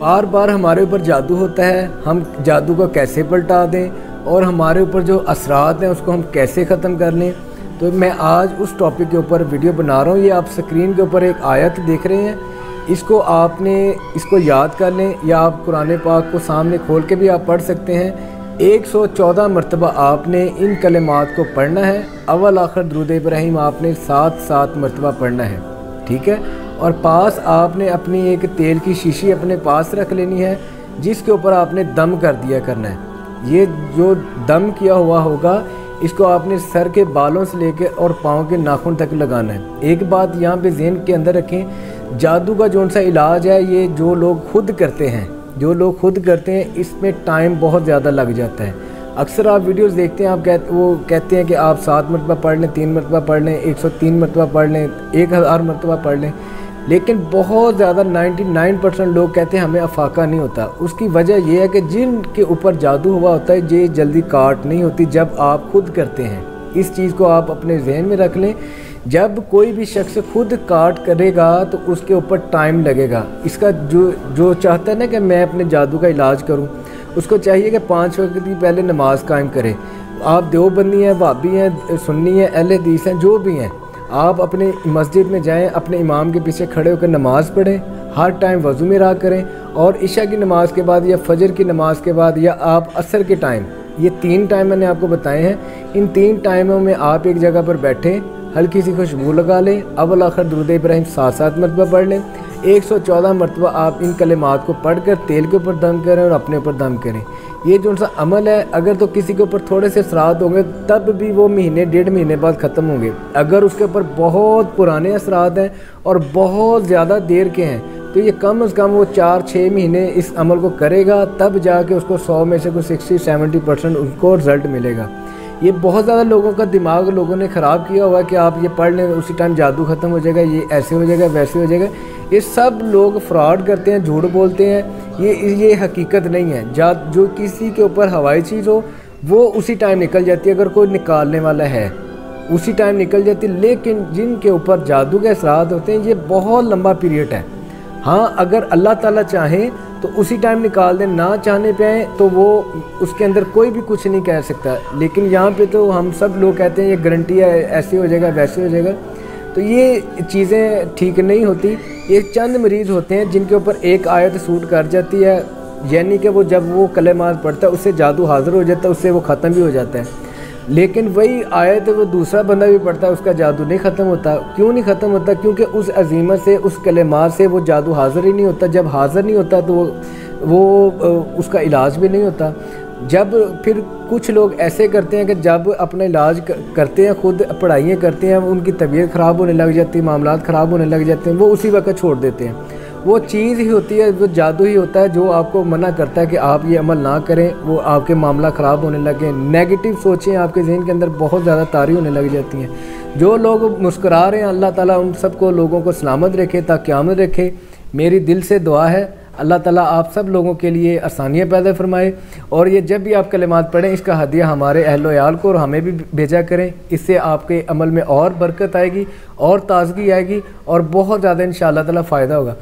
बार बार हमारे ऊपर जादू होता है, हम जादू को कैसे पलटा दें और हमारे ऊपर जो असरात हैं उसको हम कैसे ख़त्म कर लें। तो मैं आज उस टॉपिक के ऊपर वीडियो बना रहा हूँ। ये आप स्क्रीन के ऊपर एक आयत देख रहे हैं, इसको याद कर लें या आप कुरान पाक को सामने खोल के भी आप पढ़ सकते हैं। 114 मरतबा आपने इन कलिमात को पढ़ना है। अव्वल आखिर दुरूद इब्राहिम आपने 7 मरतबा पढ़ना है, ठीक है। और पास आपने अपनी एक तेल की शीशी अपने पास रख लेनी है, जिसके ऊपर आपने दम कर दिया करना है। ये जो दम किया हुआ होगा इसको आपने सर के बालों से लेकर और पाँव के नाखून तक लगाना है। एक बात यहाँ पे ज़हन के अंदर रखें, जादू का जो सा इलाज है ये जो लोग खुद करते हैं, इसमें टाइम बहुत ज़्यादा लग जाता है। अक्सर आप वीडियोस देखते हैं, वो कहते हैं कि आप 7 मरतबा पढ़ लें, 3 मरतबा पढ़ लें, 103 मरतबा पढ़ लें, 1000 मरतबा पढ़ लें, लेकिन बहुत ज़्यादा 99% लोग कहते हैं हमें अफाका नहीं होता। उसकी वजह यह है कि जिनके ऊपर जादू हुआ होता है ये जल्दी काट नहीं होती जब आप खुद करते हैं। इस चीज़ को आप अपने जहन में रख लें। जब कोई भी शख्स खुद काट करेगा तो उसके ऊपर टाइम लगेगा। इसका जो चाहता है ना कि मैं अपने जादू का इलाज करूं, उसको चाहिए कि 5 वक्त की पहले नमाज कायम करे। आप देवबंदी हैं, वाबी हैं, सुन्नी हैं, अहले हदीस हैं, जो भी हैं, आप अपने मस्जिद में जाएं, अपने इमाम के पीछे खड़े होकर नमाज़ पढ़ें, हर टाइम वज़ू में रहा करें, और इशा की नमाज़ के बाद या फजर की नमाज़ के बाद या आप असर के टाइम, ये 3 टाइम मैंने आपको बताए हैं। इन 3 टाइमों में आप एक जगह पर बैठें, हल्की सी खुशबू लगा लें, अव्वल आखिर दुरूद इब्राहिम 7 मरतबा पढ़ लें। 114 मरतबा आप इन कलिमात को पढ़कर तेल के ऊपर दम करें और अपने ऊपर दम करें। ये जो सा अमल है, अगर तो किसी के ऊपर थोड़े से असरात होंगे तब भी वो महीने 1.5 महीने बाद ख़त्म होंगे। अगर उसके ऊपर बहुत पुराने असरात हैं और बहुत ज़्यादा देर के हैं तो ये कम से कम वो 4-6 महीने इस अमल को करेगा, तब जाके उसको 100 में से कोई 60-70% उसको रिज़ल्ट मिलेगा। ये बहुत ज़्यादा लोगों का दिमाग लोगों ने ख़राब किया हुआ है कि आप ये पढ़ लें उसी टाइम जादू ख़त्म हो जाएगा, ये ऐसे हो जाएगा, वैसे हो जाएगा। ये सब लोग फ्रॉड करते हैं, झूठ बोलते हैं। ये हकीकत नहीं है। जो किसी के ऊपर हवाई चीज़ हो वो उसी टाइम निकल जाती है, अगर कोई निकालने वाला है उसी टाइम निकल जाती है। लेकिन जिनके ऊपर जादू के असरात होते हैं ये बहुत लंबा पीरियड है। हाँ, अगर अल्लाह ताला चाहे तो उसी टाइम निकाल दें, ना चाहने पे आए तो वो उसके अंदर कोई भी कुछ नहीं कह सकता। लेकिन यहाँ पे तो हम सब लोग कहते हैं ये गारंटी है, ऐसे हो जाएगा, वैसे हो जाएगा। तो ये चीज़ें ठीक नहीं होती। ये चंद मरीज़ होते हैं जिनके ऊपर एक आयत सूट कर जाती है, यानी कि वो जब वो कलेमात पढ़ता है उससे जादू हाजिर हो जाता है, उससे वो ख़त्म भी हो जाता है। लेकिन वही आयत वो दूसरा बंदा भी पढ़ता है, उसका जादू नहीं ख़त्म होता। क्यों नहीं ख़त्म होता? क्योंकि उस अजीमत से, उस कलेमात से वो जादू हाज़िर ही नहीं होता। जब हाज़िर नहीं होता तो वो उसका इलाज भी नहीं होता। जब फिर कुछ लोग ऐसे करते हैं कि जब अपना इलाज करते हैं, खुद पढ़ाइयाँ करते हैं, उनकी तबीयत ख़राब होने लग जाती है, मामलात ख़राब होने लग जाते हैं, वो उसी वक्त छोड़ देते हैं। वो चीज़ ही होती है, वो जादू ही होता है जो आपको मना करता है कि आप ये अमल ना करें, वो आपके मामला ख़राब होने लगे। नेगेटिव सोचें आपके ज़हन के अंदर बहुत ज़्यादा तारी होने लग जाती हैं। जो लोग मुस्कुरा रहे हैं, अल्लाह ताला उन सबको लोगों को सलामत रखे, क़यामत रखे। मेरी दिल से दुआ है अल्लाह ताला आप सब लोगों के लिए आसानियाँ पैदा फरमाए। और ये जब भी आप कलिमात पढ़ें इसका हदिया हमारे अहलो याल को और हमें भी भेजा करें। इससे आपके अमल में और बरकत आएगी और ताज़गी आएगी और बहुत ज़्यादा इंशाअल्लाह ताला फ़ायदा होगा।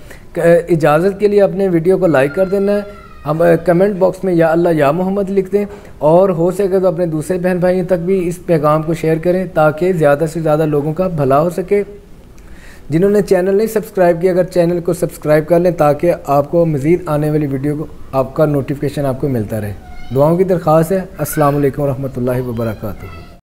इजाज़त के लिए अपने वीडियो को लाइक कर देना है। हम कमेंट बॉक्स में या अल्लाह या मोहम्मद लिख दें, और हो सके तो अपने दूसरे बहन भाइयों तक भी इस पैगाम को शेयर करें ताकि ज़्यादा से ज़्यादा लोगों का भला हो सके। जिन्होंने चैनल नहीं सब्सक्राइब किया, अगर चैनल को सब्सक्राइब कर लें ताकि आपको मज़ीद आने वाली वीडियो को आपका नोटिफिकेशन आपको मिलता रहे। दुआओं की दरख्वास्त है। अस्सलाम वालेकुम रहमतुल्लाहि व बरकातुहू।